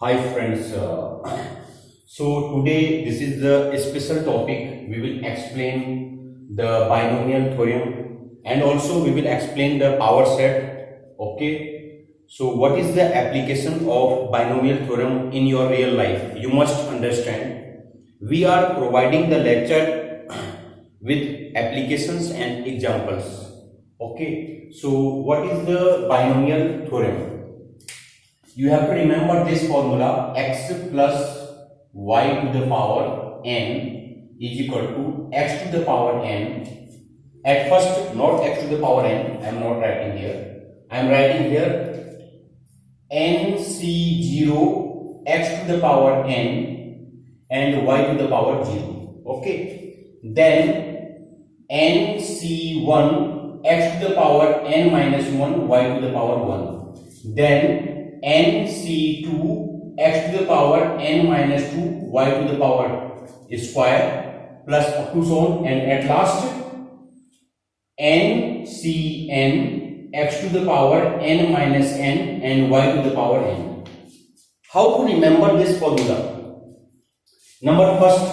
Hi friends, so today this is the special topic. We will explain the binomial theorem and also we will explain the power set. Okay, so what is the application of binomial theorem in your real life? You must understand. We are providing the lecture with applications and examples. Okay, so what is the binomial theorem? You have to remember this formula: x plus y to the power n is equal to x to the power n. At first, not x to the power n, I am not writing here. I am writing here nc0 x to the power n and y to the power 0. Okay. Then nc1 x to the power n minus 1 y to the power 1. Then nc2 x to the power n minus 2 y to the power square plus up to so on, and at last ncn x to the power n minus n and y to the power n. How to remember this formula? Number first,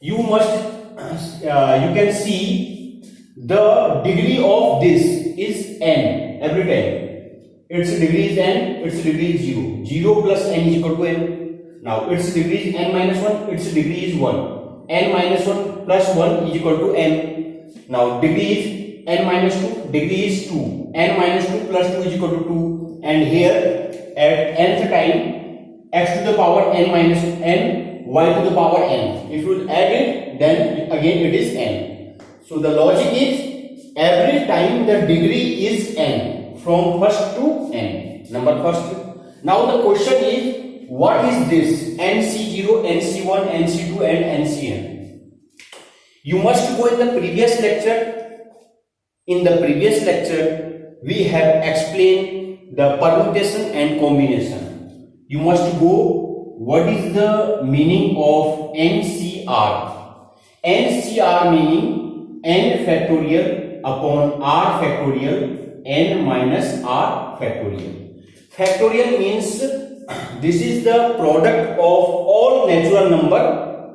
you can see the degree of this is n every time. Its degree is n, its degree is 0. 0 plus n is equal to n. Now its degree is n minus 1, its degree is 1. n minus 1 plus 1 is equal to n. Now degree is n minus 2, degree is 2. n minus 2 plus 2 is equal to 2. And here at nth time, x to the power n minus n, y to the power n. If you add it, then again it is n. So the logic is every time the degree is n. From first to n, number first. Now the question is, what is this nc0, nc1, nc2 and ncn? You must go in the previous lecture. In the previous lecture, we have explained the permutation and combination. You must go, what is the meaning of NCR? NCR meaning n factorial upon r factorial n minus r factorial. Factorial means this is the product of all natural number.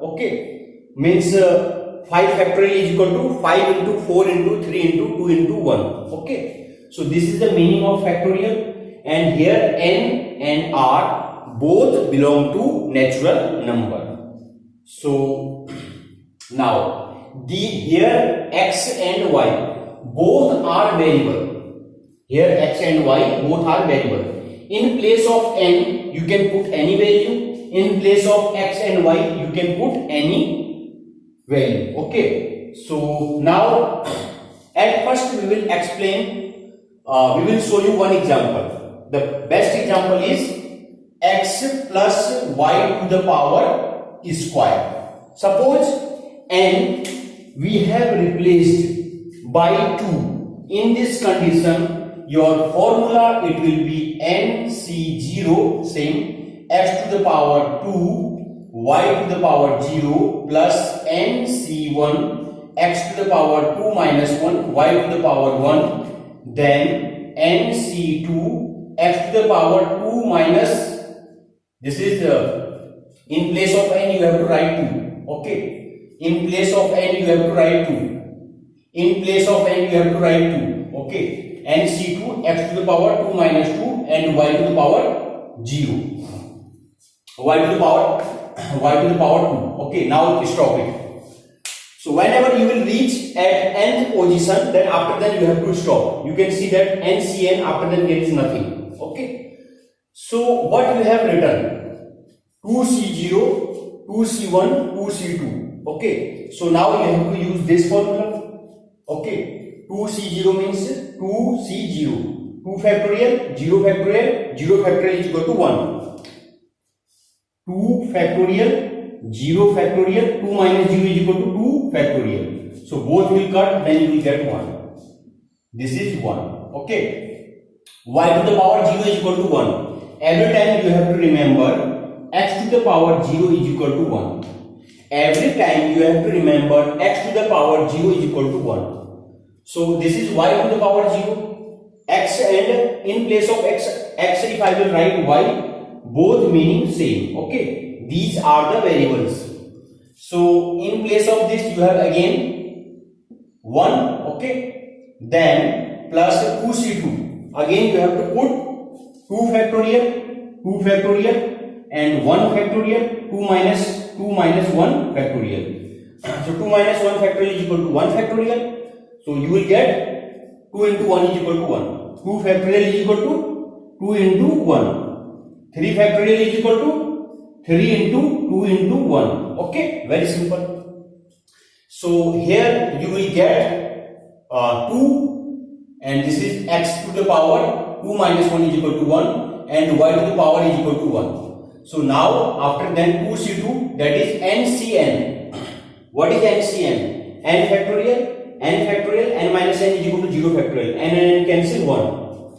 Okay, means 5 factorial is equal to 5 into 4 into 3 into 2 into 1. Okay, so this is the meaning of factorial, and here n and r both belong to natural number. So now here x and y both are variable. Here x and y both are variable. In place of n, you can put any value. In place of x and y, you can put any value. Okay. So now, at first we will explain. We will show you one example. The best example is x plus y to the power square. Suppose n we have replaced by 2. In this condition, your formula, it will be nc0, same, x to the power 2 y to the power 0 plus nc1 x to the power 2 minus 1 y to the power 1, then nc2 x to the power 2 minus, this is in place of n you have to write 2. Okay, in place of n you have to write 2. In place of n you have to write 2. Okay, nc2 x to the power 2 minus 2 and y to the power 0. y to the power 2. Okay, now stop it. So whenever you will reach at nth position, then after that you have to stop. You can see that ncn, after that there is nothing. Okay, so what you have written, 2c0, 2c1, 2c2. Okay, so now you have to use this formula. Okay, 2c0 means 2c0, 2 factorial, 0 factorial, 0 factorial is equal to 1. 2 factorial, 0 factorial, 2 minus 0 is equal to 2 factorial. So both will cut, then you will get 1. This is 1. Okay, y to the power 0 is equal to 1. Every time you have to remember x to the power 0 is equal to 1. Every time you have to remember x to the power 0 is equal to 1. So this is y to the power 0, x, and in place of x if I will write y, both meaning same. Okay, these are the variables. So in place of this you have again 1, okay, then plus 2c2. Again you have to put 2 factorial and 1 factorial, 2 minus 1 factorial. So 2 minus 1 factorial is equal to 1 factorial. So you will get 2 into 1 is equal to 1. 2 factorial is equal to 2 into 1. 3 factorial is equal to 3 into 2 into 1. Okay, very simple. So here you will get 2, and this is x to the power 2 minus 1 is equal to 1, and y to the power is equal to 1. So now after then 2c2, that is NCN. What is NCN? N factorial, n minus n is equal to 0 factorial, n cancel 1.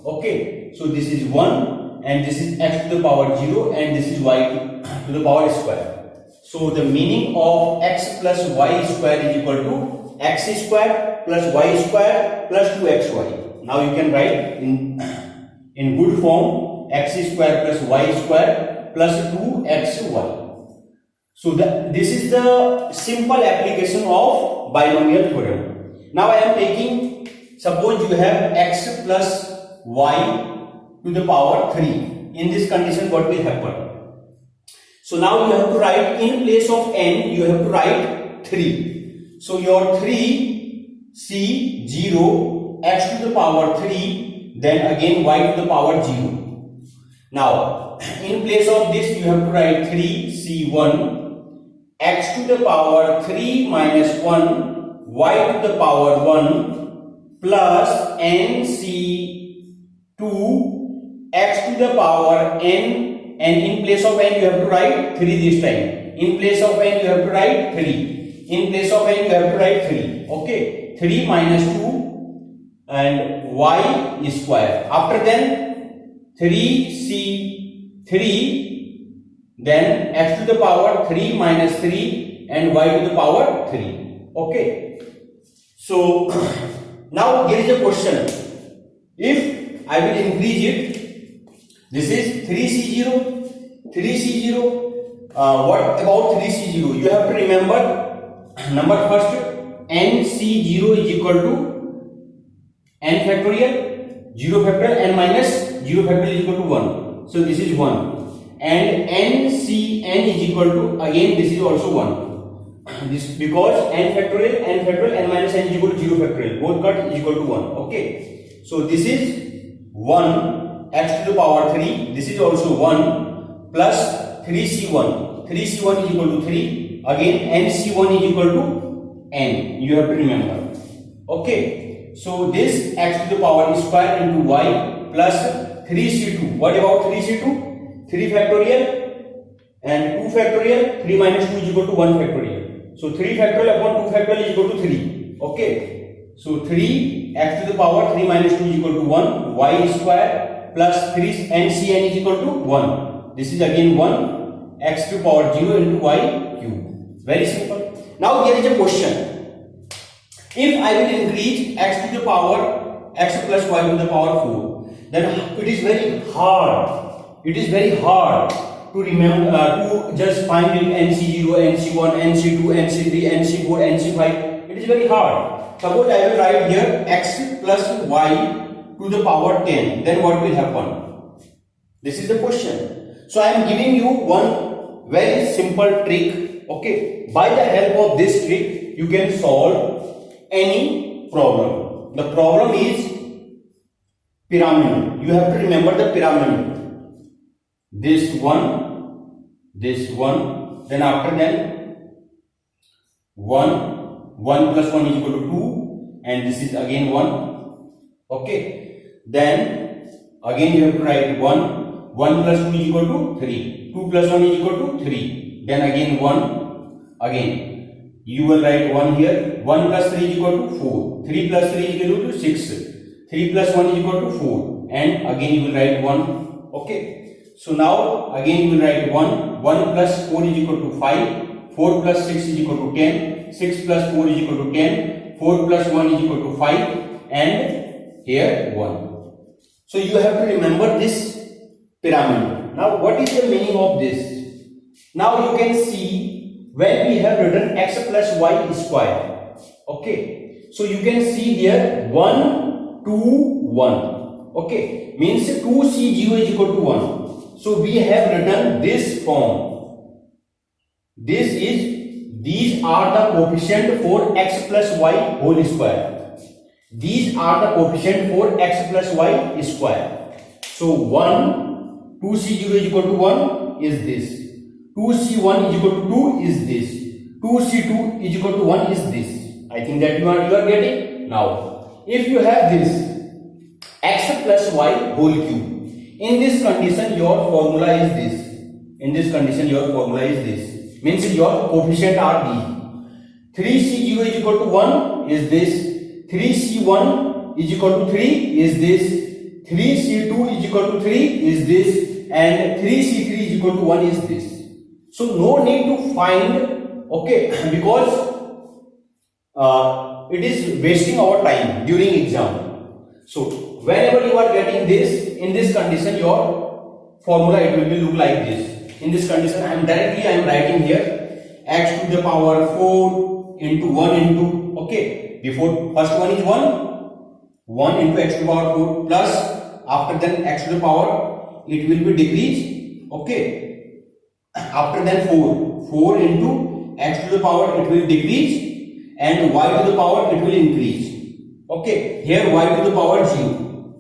Okay, so this is 1, and this is x to the power 0, and this is y to the power square. So the meaning of x plus y square is equal to x square plus y square plus 2xy. Now you can write in good form x square plus y square plus 2xy. So this is the simple application of binomial theorem. Now I am taking, suppose you have x plus y to the power 3. In this condition, what will happen? So now you have to write, in place of n, you have to write 3. So your 3 c 0 x to the power 3, then again y to the power 0. Now in place of this you have to write 3 c1 x to the power 3 minus 1 y to the power 1 plus nc2 x to the power n, and in place of n you have to write 3 this time. In place of n you have to write 3. In place of n you have to write 3. Okay, 3 minus 2 and y is square. After then 3c3, then x to the power 3 minus 3 and y to the power 3. Okay, so now here is a question. If I will increase it, this is 3c0, 3c0. What about 3c0? You have to remember, number first, nc0 is equal to n factorial, 0 factorial, n minus 0 factorial is equal to 1. So this is 1. And NCN is equal to, again this is also 1. This because n factorial, n minus n is equal to 0 factorial. Both cut is equal to 1. Okay. So this is 1 x to the power 3. This is also 1 plus 3c1. 3c1 is equal to 3. Again nc1 is equal to n. You have to remember. Okay. So this x to the power square into y plus 3c2. What about 3c2? 3 factorial and 2 factorial. 3 minus 2 is equal to 1 factorial. So 3 factorial upon 2 factorial is equal to 3. Okay. So 3 x to the power 3 minus 2 is equal to 1. Y square plus 3 NCN is equal to 1. This is again 1 x to the power 0 into y cube. Very simple. Now here is a question. If I will increase x to the power x plus y to the power 4, then it is very hard. It is very hard to remember, to just find it NC0, NC1, NC2, NC3, NC4, NC5. It is very hard. Suppose I will write here x plus y to the power 10. Then what will happen? This is the question. So I am giving you one very simple trick. Okay. By the help of this trick, you can solve any problem. The problem is pyramid. You have to remember the pyramid. This one, then after that 1 plus 1 is equal to 2, and this is again 1. Okay, then again you have to write 1 plus 2 is equal to 3, 2 plus 1 is equal to 3, then again 1, again you will write 1 here, 1 plus 3 is equal to 4, 3 plus 3 is equal to 6, 3 plus 1 is equal to 4, and again you will write 1. Okay. So now again you will write 1 plus 4 is equal to 5, 4 plus 6 is equal to 10, 6 plus 4 is equal to 10, 4 plus 1 is equal to 5, and here 1. So you have to remember this pyramid. Now what is the meaning of this? Now you can see when we have written x plus y square. Okay, so you can see here 1 2 1. Okay, means 2c0 is equal to 1. So we have written this form. These are the coefficient for x plus y whole square. These are the coefficient for x plus y square. So 1, 2c0 is equal to 1 is this. 2c1 is equal to 2 is this. 2c2 is equal to 1 is this. I think that you are getting. Now, if you have this x plus y whole cube, in this condition your formula is this. In this condition your formula is this. Means your coefficient are these. 3c0 is equal to 1 is this. 3c1 is equal to 3 is this. 3c2 is equal to 3 is this. And 3c3 is equal to 1 is this. So no need to find, okay, because it is wasting our time during exam. So whenever you are getting this, in this condition your formula it will be look like this. In this condition I am writing here x to the power 4 into 1 into, okay, before first one is 1 into x to the power 4 plus after then x to the power it will be decreased, okay, after then 4 into x to the power it will decrease and y to the power it will increase. Okay, here y to the power 0.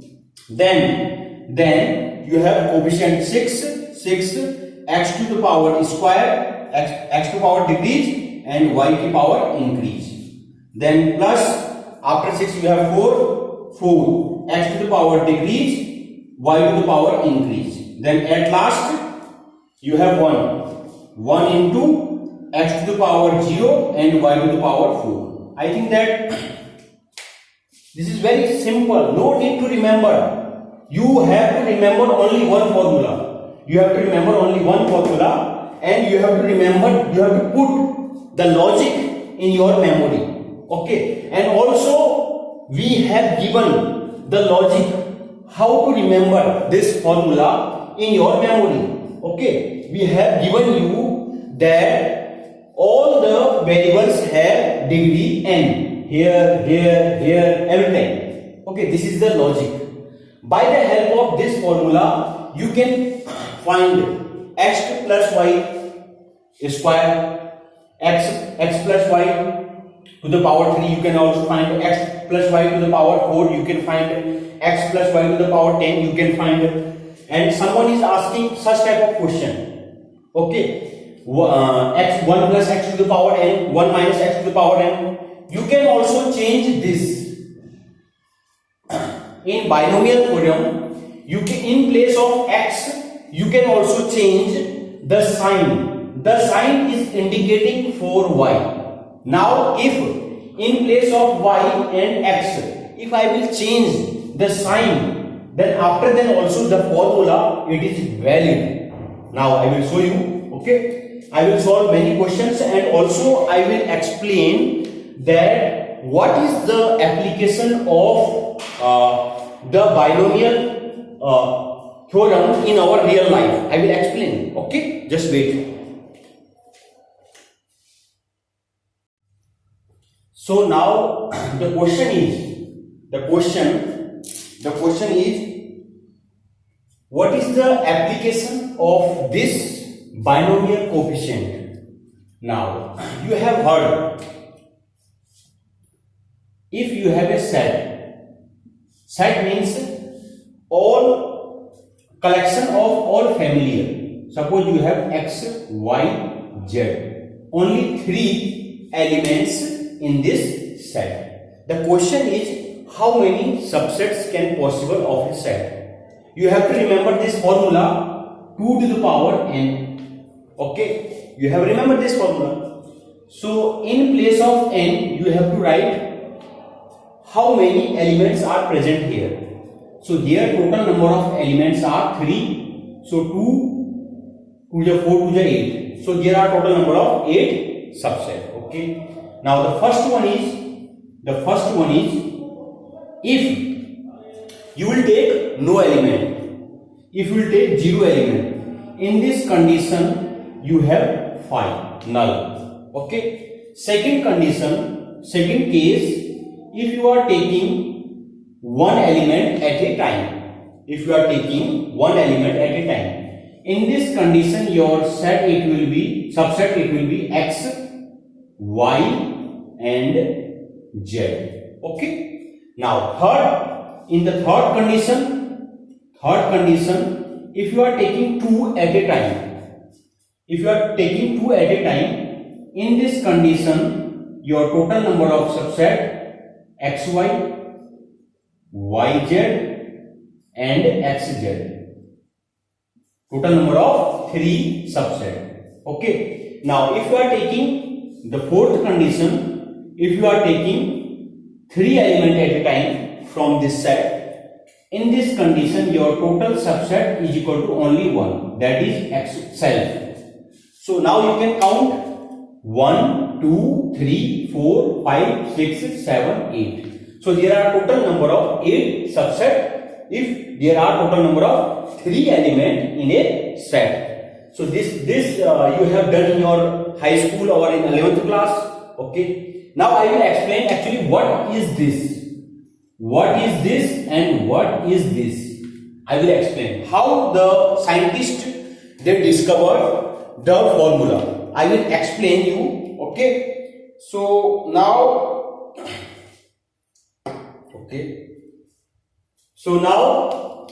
Then you have coefficient 6 x to the power square, x to the power decrease and y to the power increase. Then plus after 6 you have 4 x to the power decrease, y to the power increase. Then at last you have 1 into x to the power 0 and y to the power 4. I think that this is very simple. No need to remember. You have to remember only one formula. You have to remember only one formula and you have to remember, you have to put the logic in your memory. Okay, and also we have given the logic how to remember this formula in your memory. Okay, we have given you that all the variables have degree n, here, everything. Okay, this is the logic. By the help of this formula you can find x plus y square, x plus y to the power 3, you can also find x plus y to the power 4, you can find x plus y to the power 10, you can find. And someone is asking such type of question, okay, x 1 plus x to the power n, 1 minus x to the power n. You can also change this. In binomial theorem, you can, in place of x, you can also change the sign. The sign is indicating for y. Now, if in place of y and x, if I will change the sign, then after then also the formula it is valid. Now I will show you. Okay, I will solve many questions and also I will explain that what is the application of the binomial theorem in our real life. I will explain. Okay, just wait. So now the question is what is the application of this binomial coefficient? Now you have heard, if you have a set means all collection of all familiar. Suppose you have x, y, z, only 3 elements in this set. The question is how many subsets can possible of a set. You have to remember this formula 2 to the power n. Okay, you have remembered this formula. So in place of n you have to write how many elements are present here. So here total number of elements are 3. So 2 to the 4 to the 8. So there are total number of 8 subset. Okay. Now the first one is if you will take no element, if you will take 0 element, in this condition you have 5 null. Okay. Second condition, second case, if you are taking one element at a time, if you are taking one element at a time, in this condition your subset it will be x, y and z. Okay. Now in the third condition, if you are taking two at a time, in this condition your total number of subset xy, yz and xz, total number of 3 subset. Okay. Now if you are taking the fourth condition, if you are taking 3 elements at a time from this set, in this condition your total subset is equal to only 1, that is x self. So now you can count 1, 2, 3, 4, 5, 6, 7, 8. So there are total number of 8 subset if there are total number of 3 elements in a set. So this you have done in your high school or in 11th class. Okay. Now I will explain actually what is this. What is this and what is this? I will explain how the scientists they discovered the formula. I will explain you. Okay. So now, okay. So now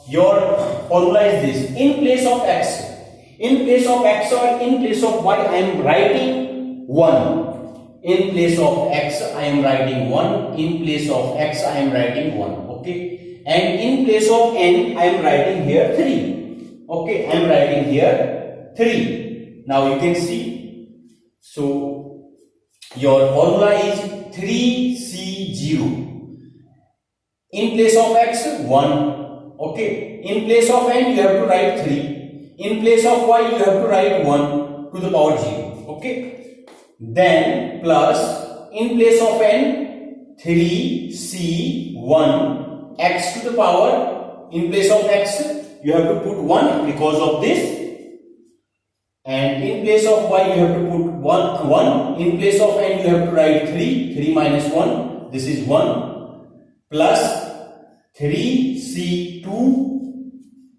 your formula is this. In place of x or in place of y, I am writing 1. In place of x, I am writing 1. In place of x, I am writing 1. Okay. And in place of n, I am writing here 3. Okay. I am writing here 3. Now you can see. So your formula is 3C0. In place of x, 1. Okay. In place of n, you have to write 3. In place of y, you have to write 1 to the power 0. Okay. Then plus in place of n 3c1 x to the power, in place of x you have to put 1 because of this, and in place of y you have to put 1. In place of n you have to write 3 minus 1, this is 1, plus 3c2,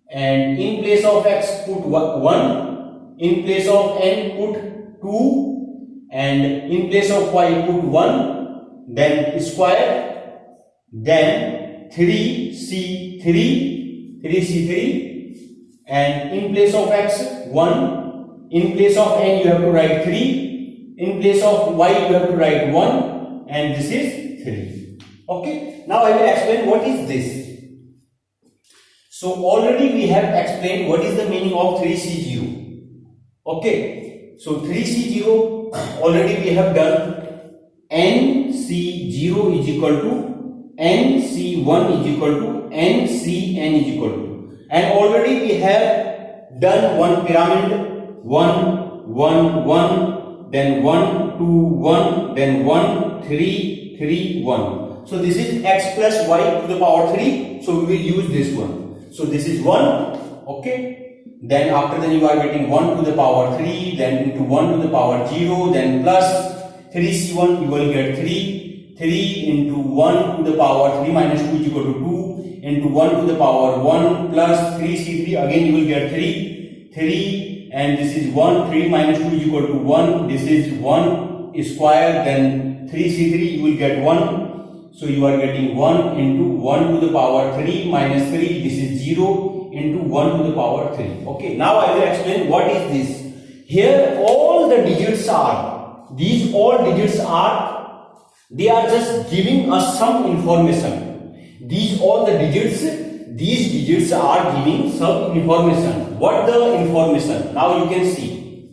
and in place of x put 1, in place of n put 2, and in place of y put 1, then square, then 3c3, and in place of x 1, in place of n you have to write 3, in place of y you have to write 1, and this is 3. Okay. Now I will explain what is this. So already we have explained what is the meaning of 3c0. Okay. So 3c0 already we have done. NC0 is equal to NC1 is equal to NCn is equal to, and already we have done one pyramid, 1 1 1, then 1 2 1, then 1 3 3 1. So this is x plus y to the power 3. So we will use this one. So this is 1. Okay. Then after that you are getting 1 to the power 3, then into 1 to the power 0, then plus 3c1 you will get 3 into 1 to the power 3 minus 2 is equal to 2, into 1 to the power 1 plus 3c3, again you will get 3, and this is 1, 3 minus 2 is equal to 1, this is 1 square, then 3c3 you will get 1. So you are getting 1 into 1 to the power 3 minus 3, this is 0, into 1 to the power 3. Okay. Now I will explain what is this. Here all the digits are, these all digits are, they are just giving us some information. These all the digits, these digits are giving some information. What the information? Now you can see.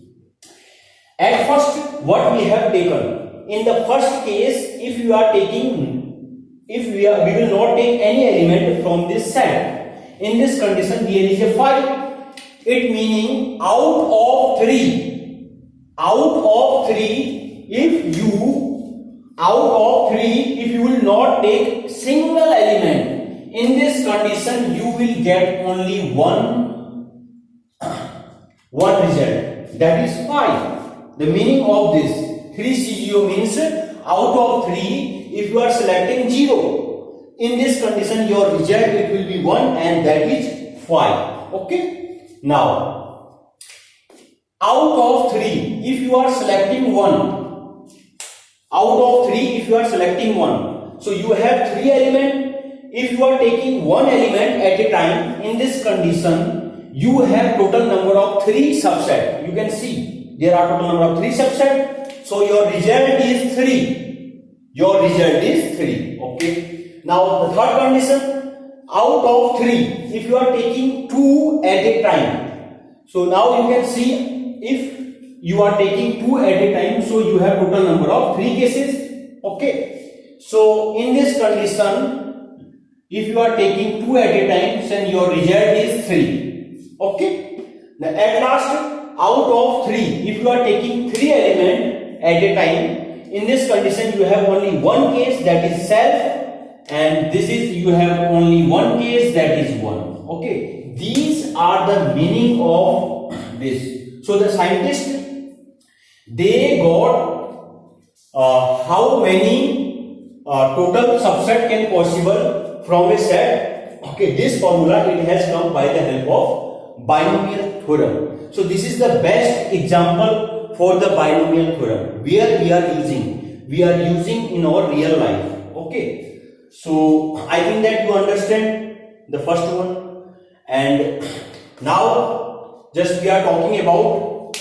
At first what we have taken, in the first case, if you are taking, we will not take any element from this set. In this condition there is a 5. It meaning out of 3, if you will not take single element, in this condition you will get only 1 one result, that is 5. The meaning of this 3C0 means out of 3, if you are selecting 0, in this condition your result it will be 1 and that is 5. Okay. Now, out of 3, if you are selecting 1, out of 3, if you are selecting 1, so you have 3 elements. If you are taking 1 element at a time, in this condition, you have total number of 3 subsets. You can see there are total number of 3 subsets. So your result is 3. Your result is 3. Okay. Now the third condition, out of 3, if you are taking 2 at a time. So now you can see if you are taking 2 at a time, so you have total number of 3 cases. Okay. So in this condition, if you are taking 2 at a time, then your result is 3. Okay. Now at last, out of 3, if you are taking 3 elements at a time, in this condition you have only 1 case, that is self, and this is you have only 1 case, that is 1. Okay. These are the meaning of this. So the scientists, they got how many total subset can possible from a set. Okay, this formula it has come by the help of binomial theorem. So this is the best example for the binomial theorem where we are using in our real life. Okay, so I think that you understand the first one, and now just we are talking about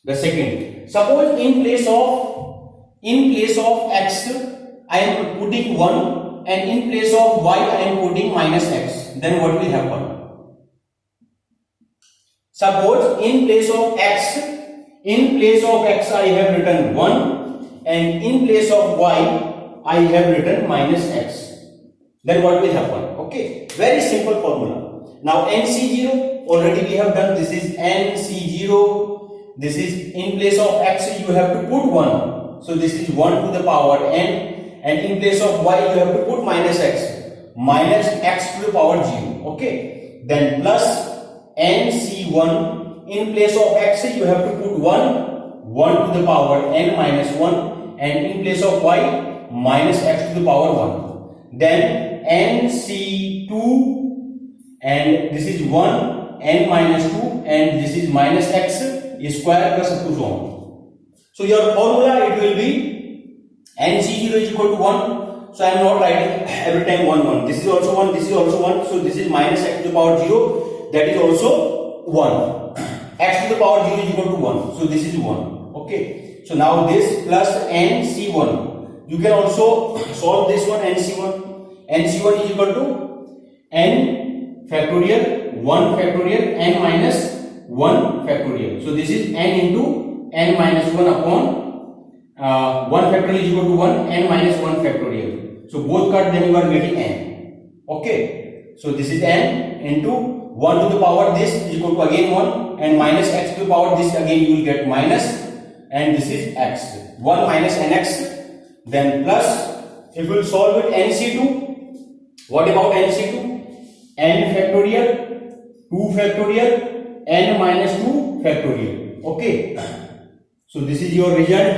the second. Suppose in place of x I am putting 1, and in place of y I am putting minus x, then what will happen? Suppose in place of x I have written 1, and in place of y I have written minus x, then what will happen? Okay, very simple formula. Now NC0 already we have done, this is NC0, this is in place of x you have to put 1, so this is 1 to the power n, and in place of y you have to put minus x to the power 0. Okay, then plus nc1, in place of x you have to put 1 to the power n minus 1, and in place of y minus x to the power 1. Then nc2, and this is 1 n minus 2, and this is minus x square plus up to so on. So your formula it will be NC0 is equal to 1. So I am not writing every time 1. This is also 1, this is also 1. So this is minus x to the power 0, that is also 1. X to the power 0 is equal to 1. So this is 1. Okay. So now this plus NC1. You can also solve this one, NC1. NC1 is equal to n factorial 1 factorial n minus 1 factorial. So this is n into n minus 1 upon 1 factorial is equal to 1, n minus 1 factorial. So both cut, then you are getting n. Okay. So this is n into 1 to the power this is equal to again 1, and minus x to the power this again you will get minus, and this is x. 1 minus nx, then plus, if you will solve it NC2, what about NC2? N factorial 2 factorial n minus 2 factorial. Okay. So this is your result.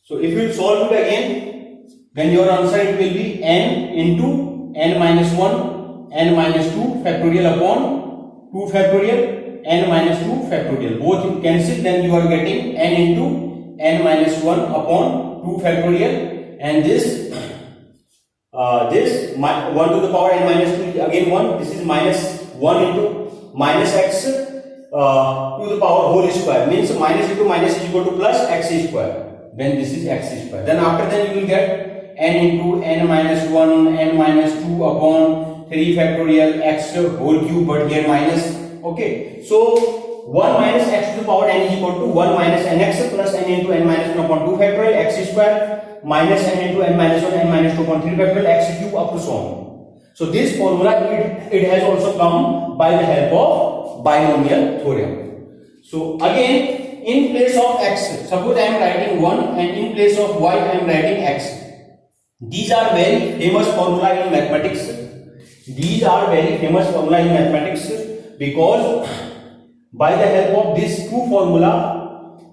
So if you solve it again, then your answer it will be n into n minus 1 n minus 2 factorial upon 2 factorial n minus 2 factorial. Both you cancel, then you are getting n into n minus 1 upon 2 factorial, and this 1 to the power n minus 2 again 1. This is minus 1 into minus x to the power whole square, means minus into minus is equal to plus x square. Then this is x square. Then after that you will get n into n minus 1 n minus 2 upon 3 factorial x whole cube, but here minus. Okay, so 1 minus x to the power n is equal to 1 minus nx plus n into n minus 1 upon 2 factorial x square minus n into n minus 1 n minus 2 upon 3 factorial x cube up to so on. So this formula it has also come by the help of binomial theorem. So again, in place of x, suppose I am writing 1, and in place of y I am writing x. These are very famous formula in mathematics. These are very famous formula in mathematics because by the help of these two formula,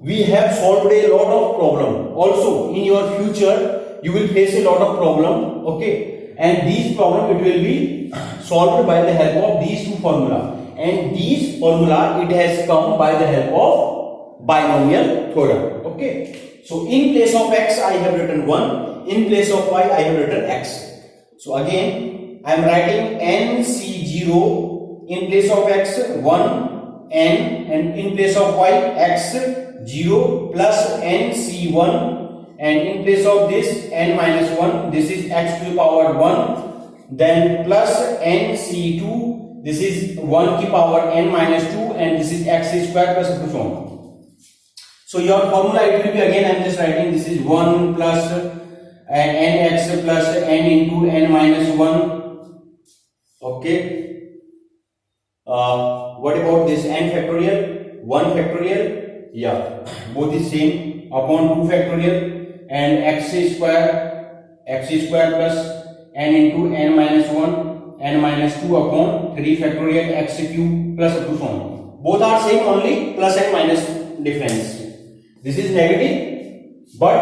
we have solved a lot of problem. Also, in your future, you will face a lot of problem, okay? And these problem it will be solved by the help of these two formula. And these formula it has come by the help of binomial theorem, okay? So in place of x I have written 1, in place of y I have written x. So again I am writing nc0, in place of x 1 n, and in place of y x 0 plus nc1, and in place of this n minus 1, this is x to the power 1, then plus nc2, this is 1 to the power n minus 2, and this is x square plus up to so on. So your formula it will be, again I am just writing, this is 1 plus nx plus n into n minus 1, okay. What about this n factorial? 1 factorial, yeah, both is same, upon 2 factorial, and x square plus n into n minus 1, n minus 2 upon 3 factorial x cube plus up to so on. Both are same, only plus and minus difference. This is negative, but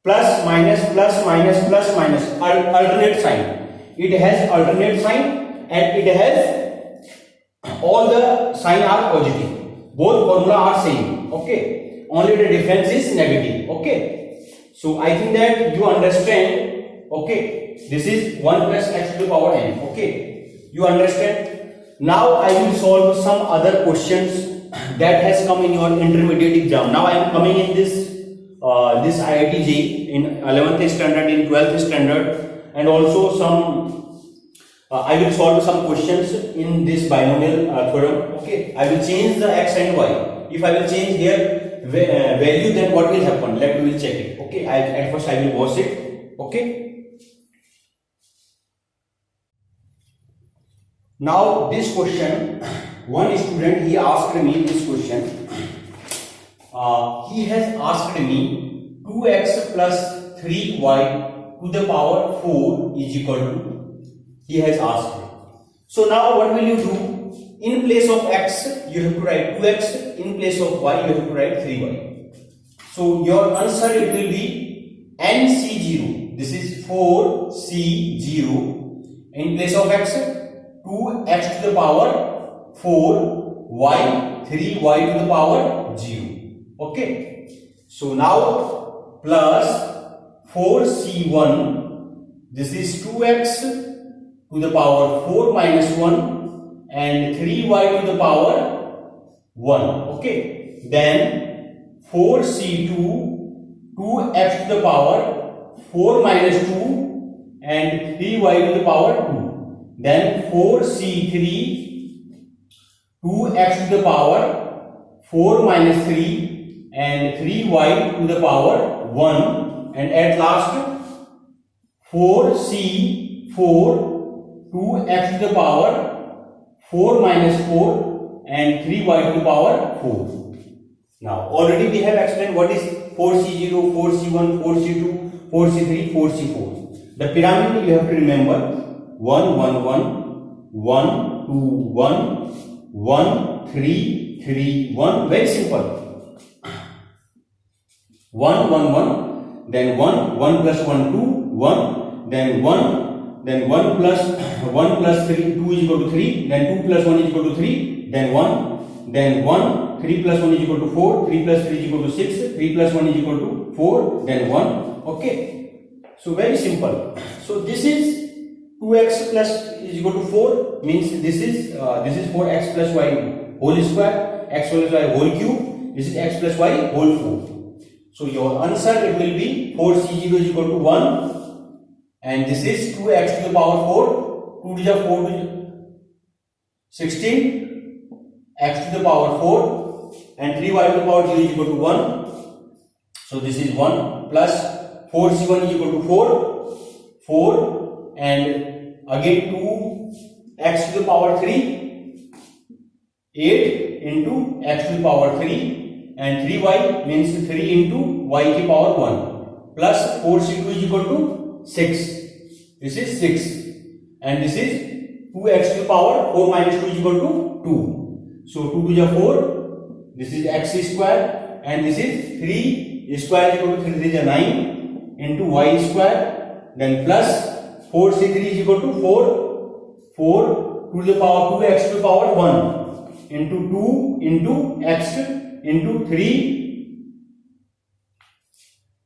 plus minus alternate sign. It has alternate sign and it has all the sign are positive. Both formula are same, okay? Only the difference is negative, okay? So I think that you understand, okay? This is 1 plus x to the power n, okay? You understand? Now I will solve some other questions that has come in your intermediate exam. Now I am coming in this IIT-JEE in 11th standard, in 12th standard, and also some I will solve some questions in this binomial theorem, okay? I will change the x and y. If I will change here value, then what will happen? We will check it, okay? At first I will watch it, okay? Now this question, one student he asked me this question. He has asked me 2x plus 3y to the power 4 is equal to, he has asked. So now what will you do? In place of x you have to write 2x, in place of y you have to write 3y. So your answer it will be nc0. This is 4c0. In place of x 2x to the power 4, y 3y to the power 0. Okay. So now plus 4c1. This is 2x to the power 4 minus 1 and 3y to the power 1, okay. Then 4c2, 2x to the power 4 minus 2 and 3y to the power 2. Then 4c3, 2x to the power 4 minus 3 and 3y to the power 1, and at last 4c4, 2x to the power 4 minus 4 and 3y to the power 4. Now already we have explained what is 4c0, 4c1, 4c2, 4c3, 4c4. The pyramid you have to remember 1 1 1 1 2 1 1 3 3 1. Very simple. 1 1 1, then 1 1 plus 1 2 1, then 1, then 1 plus 3, 2 is equal to 3, then 2 plus 1 is equal to 3, then 1, then 1, 3 plus 1 is equal to 4, 3 plus 3 is equal to 6, 3 plus 1 is equal to 4, then 1, okay. So very simple. So this is 2x plus is equal to 4, means this is 4x plus y whole square, x plus y whole cube, this is x plus y whole 4. So your answer it will be 4c0 is equal to 1. And this is 2x to the power 4, 2 to the 4 to 16, x to the power 4, and 3y to the power 0 is equal to 1. So this is 1 plus 4c1 is equal to 4, and again 2x to the power 3, 8 into x to the power 3, and 3y means 3 into y to the power 1, plus 4c2 is equal to 6. This is 6, and this is 2x to the power 4 minus 2 is equal to 2. So 2 to the 4, this is x square, and this is 3 square is equal to 3 is 9 into y square, then plus 4c3 is equal to 4 to the power 2x to the power 1 into 2 into x into 3,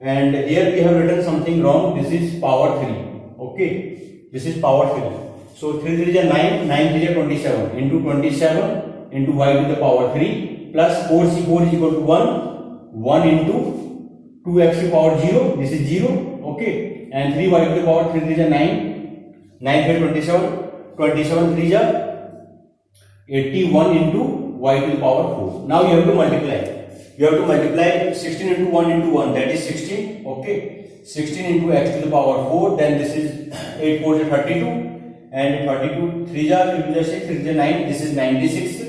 and here we have written something wrong. This is power 3. Okay, this is power 3. So 3 is 9, 9 is 27 into 27 into y to the power 3 plus 4c4 is equal to 1 into 2x to the power 0. This is 0. Okay, and 3y to the power 3 is 9, 9 is 27, 27 3 is 81 into y to the power 4. Now you have to multiply. You have to multiply 16 into 1 into 1, that is 16. Okay, 16 into x to the power 4, then this is 8 4 is 32, and 32 3 is 6, 3 is 9, this is 96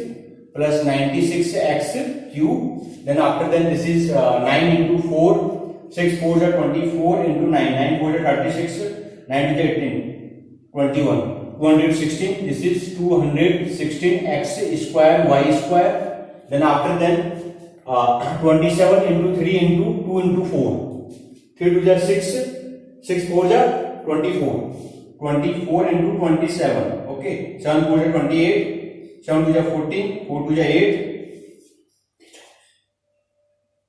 plus 96x cube. Then after that this is 9 into 4, 6 4 is 24 into 9, 9 4 is 36, 9 is 18, 21, 216. This is 216 x square y square. Then after that 27 into 3 into 2 into 4, 3 to the 6, 6 4 is 24, 24 into 27. Okay, 7 4 is 28, 7 2 is 14, 4 2 is 8,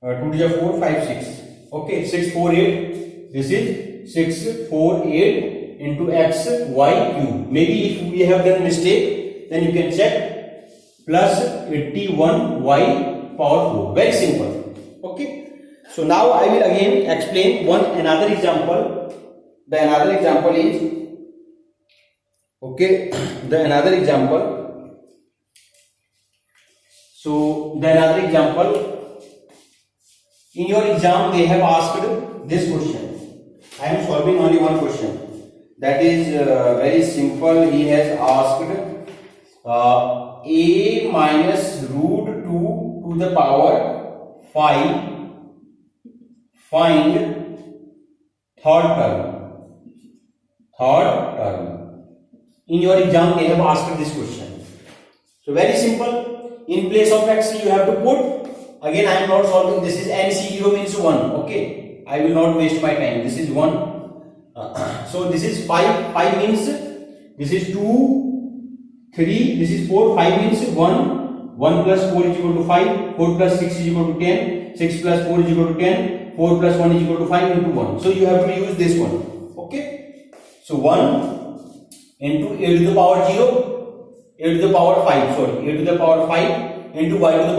2 is 4, 5 6. Okay, 6 4 8. This is 6 4 8 into x y cube. Maybe if we have done mistake, then you can check. Plus 81 y power 4. Very simple. Okay. So now I will again explain another example. The another example is, okay, the another example. So the another example, in your exam they have asked this question. I am solving only one question. That is very simple. He has asked a minus root 2 to the power 5, find third term. In your exam they have asked this question. So very simple. In place of x you have to put, again I am not solving, this is NC0 means 1. Okay, I will not waste my time. This is 1. So this is 5, 5 means this is 2, 3, this is 4, 5 means 1, 1 plus 4 is equal to 5, 4 plus 6 is equal to 10, 6 plus 4 is equal to 10, 4 plus 1 is equal to 5 into 1. So you have to use this one. Okay, so 1 into a to the power 0, a to the power 5, sorry, a to the power 5 into y to the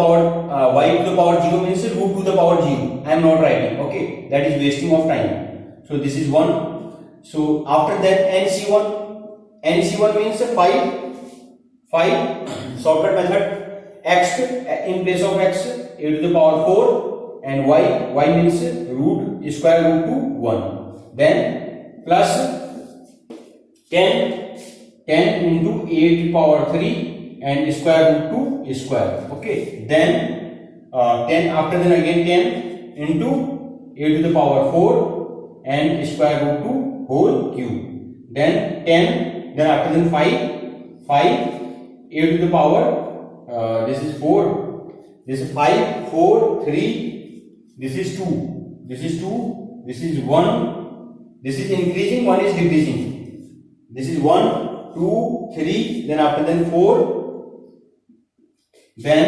power 0 means root to the power 0. I am not writing. Okay, that is wasting of time. So this is 1. So after that NC1 means 5 shortcut method, x in place of x a to the power 4 and y means square root to 1. Then plus 10 into a to the power 3 and square root to square. Okay, then 10 after then again 10 into a to the power 4 and square root to whole cube. Then 10, then after then 5 a to the power this is 4, this is 5 4 3, this is 2, this is 2, this is 1, this is increasing, 1 is decreasing, this is 1 2 3, then after then 4, then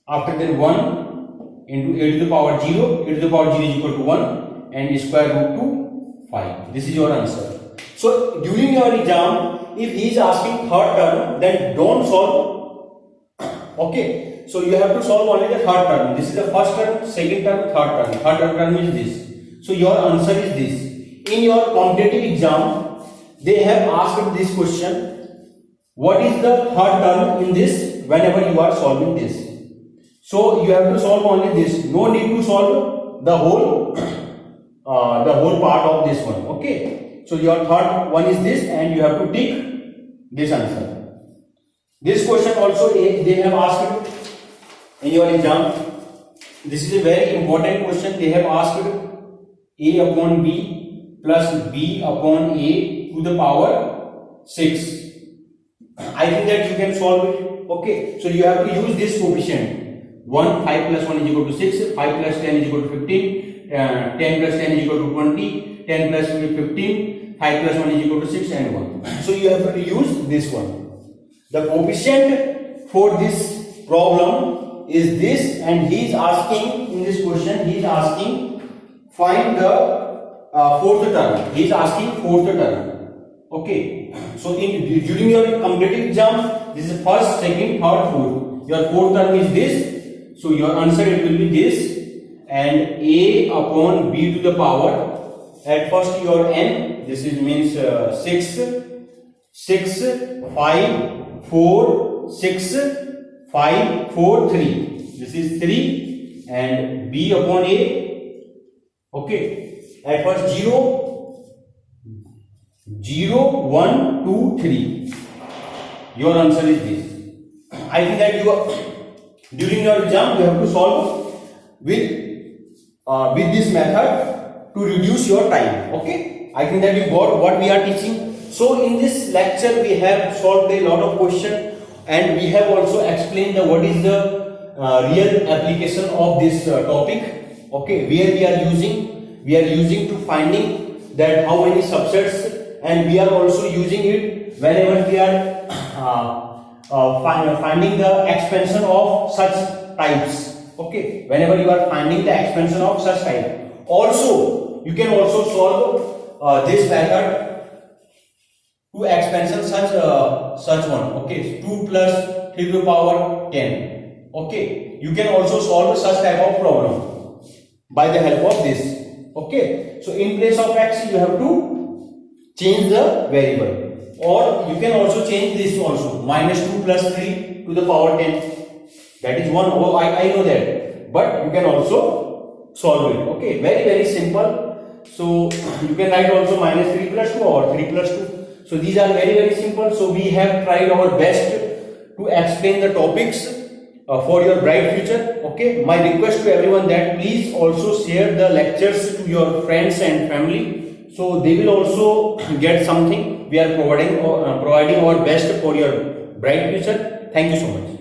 after then 1 into a to the power 0, a to the power 0 is equal to 1 and square root to 5. This is your answer. So during your exam, if he is asking third term, then don't solve. Okay, so you have to solve only the third term. This is the first term, second term, third term. Third term is this. So your answer is this. In your competitive exam, they have asked this question. What is the third term in this? Whenever you are solving this, so you have to solve only this. No need to solve the whole part of this one. Okay, so your third one is this, and you have to tick this answer. This question also they have asked in your exam. This is a very important question. They have asked a upon b plus b upon a to the power 6. I think that you can solve it. Okay, so you have to use this coefficient 1, 5 plus 1 is equal to 6, 5 plus 10 is equal to 15, 10 plus 10 is equal to 20, 10 plus 15, 5 plus 1 is equal to 6 and 1. So you have to use this one. The coefficient for this problem is this, and he is asking in this question, he is asking find the fourth term. He is asking fourth term. Okay, so during your completed exam, this is first, second, third, fourth. Your fourth term is this. So your answer it will be this, and a upon b to the power. At first your n, this is means 6, 5, 4, 6, 5, 4, 3. This is 3, and b upon a. Okay, at first 0, 0, 1, 2, 3. Your answer is this. I think that you are, during your exam you have to solve with this method to reduce your time. Okay, I think that you got what we are teaching. So in this lecture we have solved a lot of questions, and we have also explained what is the real application of this topic. Okay, where we are using to finding that how many subsets, and we are also using it whenever we are finding the expansion of such types. Okay, whenever you are finding the expansion of such type. Also, you can also solve this method to expansion such one. Okay, 2 plus 3 to the power 10. Okay, you can also solve such type of problem by the help of this. Okay, so in place of x you have to change the variable, or you can also change this also, minus 2 plus 3 to the power 10. That is one. Oh, I know that, but you can also solve it. Okay, very simple. So you can write also minus 3 plus 2 or 3 plus 2. So these are very simple. So we have tried our best to explain the topics for your bright future. Okay, my request to everyone that please also share the lectures to your friends and family, so they will also get something. We are providing our best for your bright future. Thank you so much.